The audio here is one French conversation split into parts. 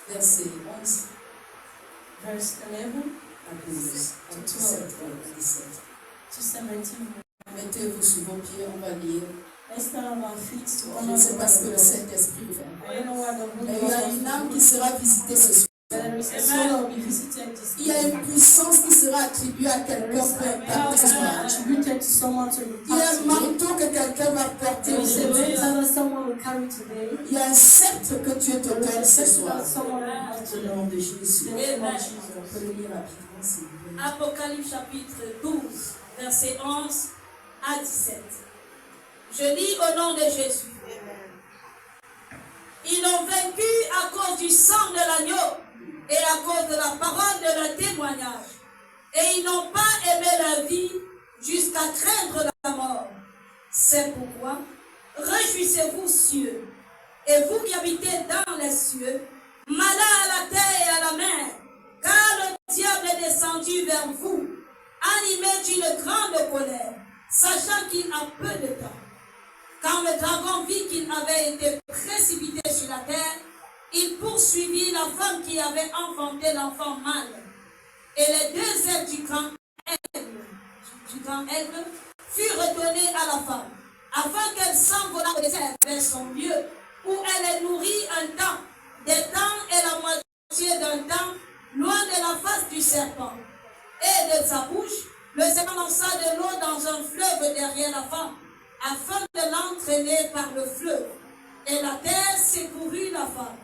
verset 11. Verse 11 à 12, à 17. to 17. Mettez-vous sur vos pieds, on va lire. Let's stand on our feet to Je honor ne sais the pas ce que Lord. le Saint-Esprit fait. I don't know what the Holy Mais il y a une âme qui Ghost sera visitée ce soir. there is a soul that will be visited this Il y a une puissance qui sera attribuée à There quelqu'un is pour a power impacter. attributed to someone to Il y a un impact today. manteau que quelqu'un va porter There is a aujourd'hui. mantle that someone will carry today. Il y a un sceptre que Dieu te There is donne a ce scepter soir. that someone will have Dans le today. nom de Jésus. In the name of On Jesus. peut le lire rapidement s'il vous plaît. Apocalypse chapitre 12, versets 11 à 17. Je lis au nom de Jésus. Ils l'ont vaincu à cause du sang de l'agneau et à cause de la parole de leur témoignage. Et ils n'ont pas aimé leur vie jusqu'à craindre la mort. C'est pourquoi, réjouissez-vous, cieux, et vous qui habitez dans les cieux, malins à la terre et à la mer, car le diable est descendu vers vous, animé d'une grande colère, sachant qu'il a peu de temps. Quand le dragon vit qu'il avait été précipité sur la terre, il poursuivit la femme qui avait enfanté l'enfant mâle. Et les deux ailes du grand aigle furent redonnés à la femme, afin qu'elle s'envolât au désert vers son lieu, où elle est nourrie un temps, des temps et la moitié d'un temps, loin de la face du serpent. Et de sa bouche, le serpent lança de l'eau dans un fleuve derrière la femme, afin de l'entraîner par le fleuve. Et la terre secourut la femme.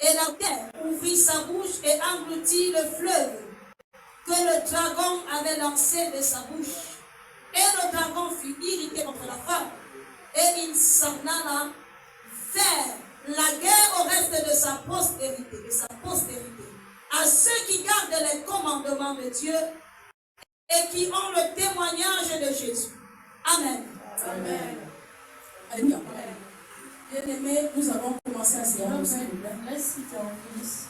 Et la terre ouvrit sa bouche et engloutit le fleuve que le dragon avait lancé de sa bouche. Et le dragon fut irrité contre la femme. Et il s'en alla faire la guerre au reste de sa postérité, à ceux qui gardent les commandements de Dieu et qui ont le témoignage de Jésus. Amen. Amen. Alléluia. Bien-aimés, nous avons commencé à se reposer. Let's sit down, please.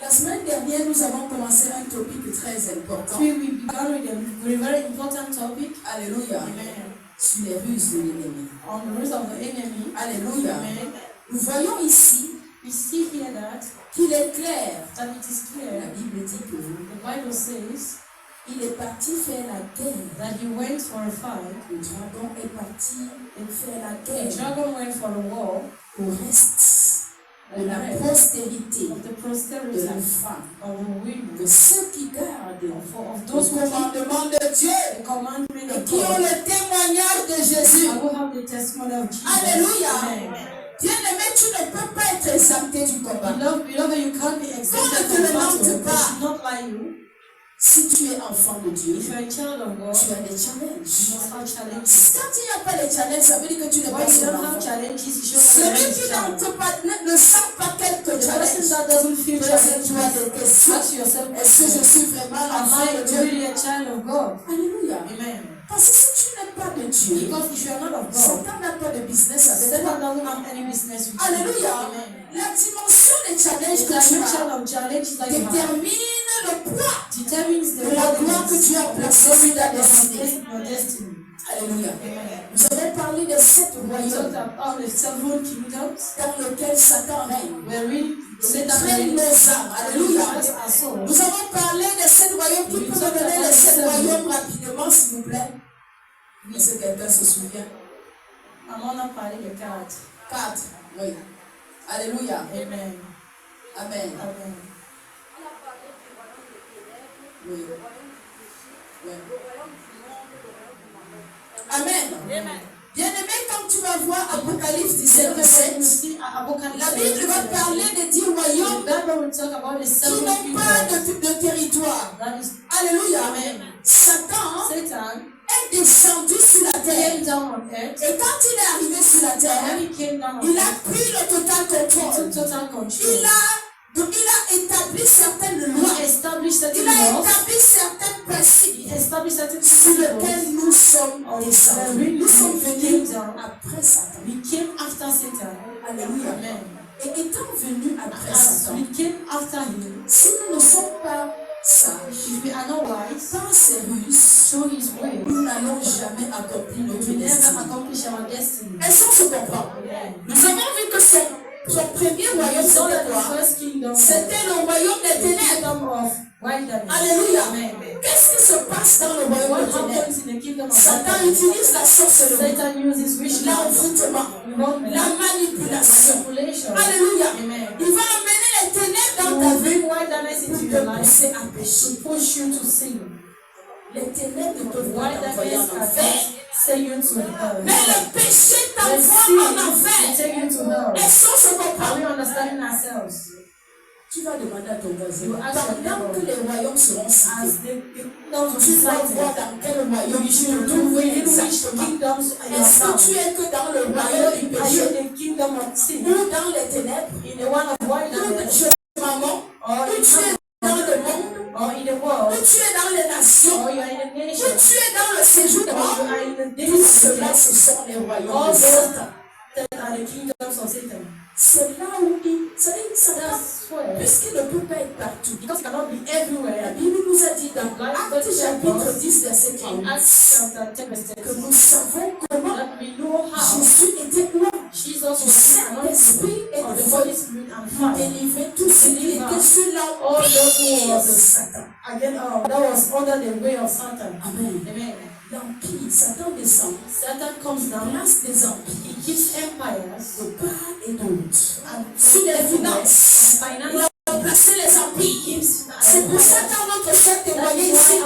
La semaine dernière, nous avons commencé un topic très important. We began with a very important topic. Alléluia. Amen. Sur les ruses de l'ennemi. On the rules of the enemy. Alléluia. Amen. Nous voyons ici We see here that qu'il est clair. it is La clear. Bible dit que The Bible says il est parti faire la guerre. that he went for a fight. Le dragon est parti faire la The guerre dragon went for a war au reste de la postérité of the de posterity la femme. of the women, De ceux qui gardent of le those who keep commandement de Dieu the commandment et of qui ont God, le témoignage de Jésus. and who have the testimony of Jesus. Alléluia. Amen. Bien-aimé, tu ne peux pas être exempté du combat. Beloved, you can't be exempted Quand from ne te battle. mente pas. They should not lie you. Si tu es enfant de Dieu, If you are a child of God, tu as des you challenges. must have challenges. Quand il n'y a pas de challenge, ça veut dire que tu n'es When pas you son don't have enfant. challenges, you show Celui that qui you are a child. ne sent pas quelques The person challenges, that doesn't feel pose-toi challenges, des questions. ask yourself, Est-ce que je suis vraiment am l'enfant I de Dieu? really a child of God? Alléluia. Amen. Parce que si tu n'es pas de Dieu, Because if you are not of God, Satan n'a pas de business avec Satan toi. doesn't have any business with you. Alléluia. Amen. La dimension des challenges The que tu dimension as of challenges that you have détermine le poids determines the de la gloire que tu as placée sur ta destinée. your destiny. Alléluia. Amen. Nous avons parlé de 7 We royaumes talked about the seven kingdoms dans lesquels Satan règne. wherein Satan Traîne nos âmes. Alléluia. our souls. Nous avons parlé de 7 royaumes. Qui peut me donner les 7 royaumes rapidement, s'il vous plaît? Est-ce que quelqu'un se souvient? On a parlé de 4. 4. Oui. Alléluia. Amen. Amen. Amen. Oui. Oui. Amen. Bien-aimé, quand tu vas voir Apocalypse 17, 17, la Bible va parler des 10 royaumes qui n'ont pas de territoire. Alléluia. Satan est descendu sur la terre. Et quand il est arrivé sur la terre, il a pris le total contrôle. Il a établi certaines lois. Il a établi certains principes sur lesquels nous sommes descendus. Nous sommes venus après Satan. Alléluia. Et étant venus après Satan, si nous ne sommes pas sages, sans ses ruses, nous n'allons jamais accomplir notre destinée. Est-ce qu'on se comprend? Nous avons vu que Son premier royaume, saw c'était that the quoi? first kingdom C'était le royaume des the ténèbres. kingdom of wilderness. Alléluia. Amen. Qu'est-ce qui se passe dans le royaume What des ténèbres? happens in the kingdom of Satan wilderness? utilise la sorcellerie, Satan uses witchcraft, l'envoûtement, la manipulation. manipulation. Alléluia. Amen. Il va amener les ténèbres He dans will ta vie bring wilderness pour into te your life pousser à pécher. to push you to sin. Les ténèbres ne peuvent pas t'envoyer Wilderness en can enfer. send you to hell. Mais le péché The t'envoie sin en will enfer. take you to hell. Est-ce qu'on se Are comprend? we understanding ourselves? Tu vas demander à ton voisin, You ask your pendant que neighbor, les royaumes seront cités, as the kingdoms will tu be dois voir cited, dans quel royaume you tu should te do trouves within which exactement. kingdoms you are Est-ce que found. tu es que dans le Are royaume du you péché in the kingdom of sin? ou dans les ténèbres In the one of ou wilderness? chez maman Or ou in tu es dans le monde or in the ou world? tu es dans les nations Or you are in the ou nation? tu es dans le séjour de Or you mort. are in the Tout days cela, of ce sont les royaumes all de those Satan. that are the kingdoms of Satan. C'est là où Satan, That's where, puisqu'il ne peut pas être partout. because it cannot be La everywhere. Bible nous a dit dans Actes chapitre 10, verset In 38, Acts chapter 10 verse que 30, nous savons comment that we know how Jésus était loin. Jesus Du was anointed Saint-Esprit et of de the feu Holy Spirit and pour fire. délivrer tous ceux qui étaient sur All those who l'empire de was Satan. again, that was under the way of Satan. Amen. Amen. L'empire, Satan descend, Satan comes down, place des empires he keeps empires de part et d'autre. and Sur les finances, and il finance. a placé les empires. C'est pour ça que quand notre soeur témoignait ici,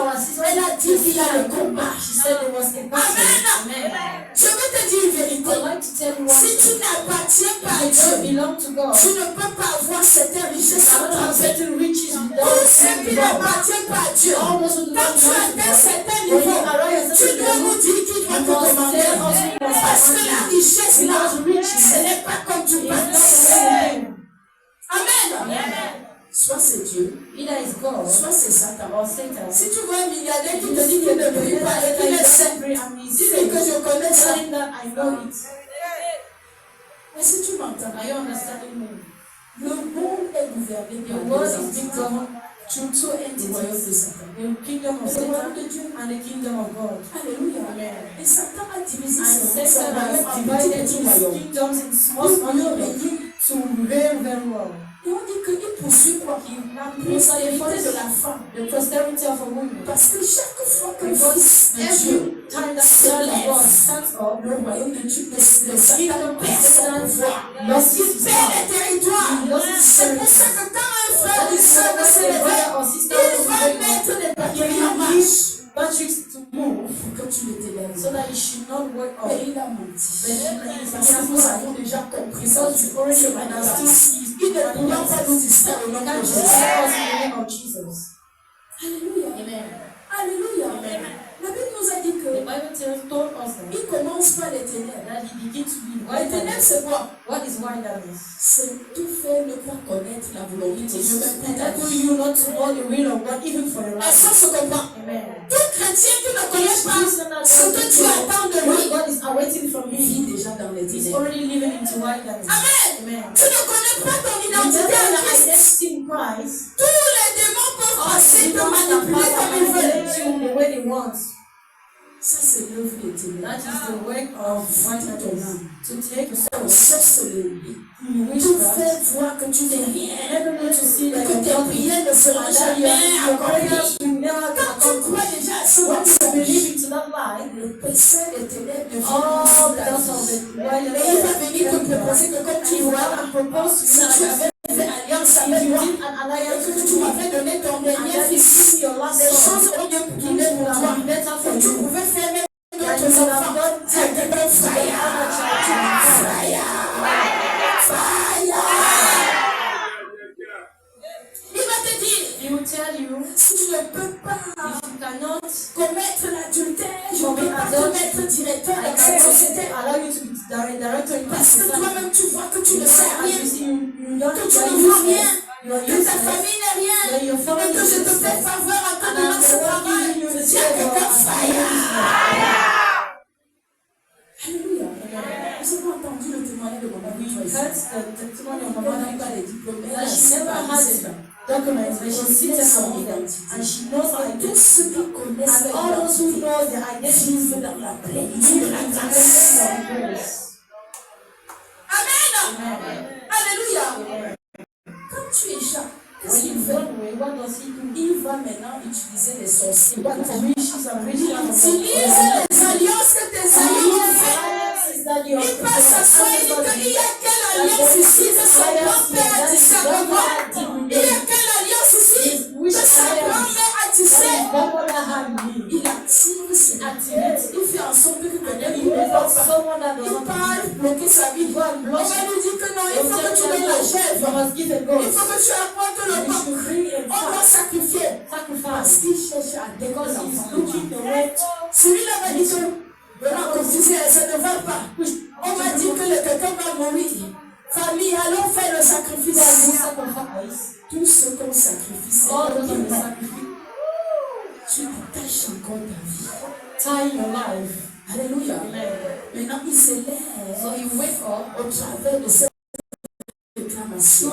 elle a dit qu'il y a le combat. She said there was a battle. Amen. Amen. Je vais te dire une vérité. I'd like to tell you one Si thing. tu n'appartiens pas à If you don't Dieu, belong to God, tu ne peux pas avoir certaines richesses I sans don't have travail. certain riches Pour without ceux qui serving God. n'appartiennent pas à Dieu, All those who do quand not tu belong to atteins un God, certain when you niveau, arrive at a tu certain dois level, nous dire qui doit you te must commander. tell us who must Parce que command la you. richesse là, Because riches ce n'est pas comme tu is not the penses. way you think. Amen. Soit c'est Dieu, Either it's God soit c'est Satan. or Satan. Si tu vois un milliardaire qui You te dit see qu'il ne the prie pas et qu'il est saint, dis-lui que je connais ça. telling that I know it. Est-ce que tu m'entends? Are you understanding me? Le monde est gouverné The par world deux is being entités. governed through two Le royaume de entities, Satan. the kingdom of Le royaume Satan de Dieu. and the kingdom of God. Alléluia. Amen. Et Satan a divisé And son Satan royaume has en divided petits his royaumes. kingdoms in small, Pour small mieux kingdoms régner. to reign very well. Et on dit qu'il poursuit quoi? Prospérité de la femme. The prosperity of a woman. Parce que chaque fois que le Because Fils de Dieu every time that the child of God stands up, le royaume de Dieu, le the Satan kingdom of perd son Satan pouvoir. lost Il its perd power. les territoires. He lost his C'est pour ça territory. que quand un frère That ou is sœur why veut se when a lever, brother or sister il wants to va wake up, mettre des he batteries en will marche use batteries to move pour que tu ne t'élèves. so that he should not wake up. Mais il a menti. Parce que nous avons déjà compris ça. Because we already understood Il ne pourra pas nous distraire au nom Can de you Jésus. tell us in the name of Jesus? Alléluia. Amen. Alléluia. La Bible nous a dit The que Bible told us that, il commence par les ténèbres. that he begins to be Les ténèbres, wilderness. c'est quoi? What is wilderness? C'est tout faire ne pas connaître la volonté de It Dieu. is même to pour ta enable vie. you not to know the will of God even for your Est-ce life. qu'on se comprend? Amen. Tout chrétien qui ne connaît pas ce que Dieu attend de What lui God is awaiting from vit you déjà dans les is ténèbres. already living into wilderness. Amen. Amen. Tu ne connais pas ton You identité never en have Christ. identity in Christ. Tous les démons peuvent All passer the te demons that manipuler power comme ils veulent. manipulate you the way they want. Ça, c'est l'œuvre des ténèbres. That is the work of wilderness. To take On yourself sorcellerie. in Tout witchcraft. faire voir que tu n'es rien. Never know to see Et that que you're tes not prières ne seront and that jamais your prayers accomplies. will never Quand tu accomplish. crois déjà à ce Once you believe mensonge, into that lie, le péché des ténèbres devient all visible à because of vie. the Et il va venir te proposer que comme tu and vois, and propose to si you tu that avais fait alliance if avec you moi, did an et alliance que with tu me, m'avais donné ton and dernier that you fils, give me your last les son, choses auraient bien things tourné pour would toi. have been better for Que tu you. pouvais faire même And d'autres you would have enfants. done C'est de ton fire. Il va te dire, He will tell you si tu ne peux pas if you cannot, commettre l'adultère, je ne commit peux pas te adultery, mettre directeur I dans cette cannot société. allow you to be director in Parce que society. toi-même tu vois que tu ne sais As you rien, see, you don't que tu you are ne vois useless. rien, You are que ta useless. famille n'est rien, That your et family que is je te fais useless. faveur à te And donner I'm ce the one travail. giving you the Dieu est favor un and fire. Alléluia. Alléluia. Vous avez entendu le témoignage de maman We Joyce. heard the testimony of Maman Mama n'a Nike pas les diplômes, elle that a she never had documents, but she sits at son home identité. and she knows her Et tous identity. ceux qui connaissent And all those who l'identité know their identity vivent dans la plénitude live de la in the grâce. presence of grace. Amen. Amen. Alléluia. Quand tu échappes, qu'est-ce When qu'il you fait? run away, what does he do? Il va maintenant utiliser les sorciers. What wishes and Il wishes utilise les alliances que tes amis ont faites. Il passe s'asseoir et dit qu'il y a quelle alliance ici que son grand-père a tissé avec moi. Il y a quelle alliance ici que sa grand-mère a tissé. Il active ses activités. Il fait en sorte que quelqu'un ne peut pas. Il parle, bloquer sa vie. On va lui dire que non, il faut que tu donnes la chèvre. Il faut que tu apportes le pain. On doit sacrifier. Parce qu'il cherche à décoller l'enfant. Celui-là va dire que comme tu disais, ça ne va pas. On m'a dit que quelqu'un va mourir. Famille, allons faire le sacrifice. Tout ce qu'on sacrifie, c'est tu attaches encore ta vie. Tie your life. Alléluia. Maintenant, il se lève au travers de cette déclamation.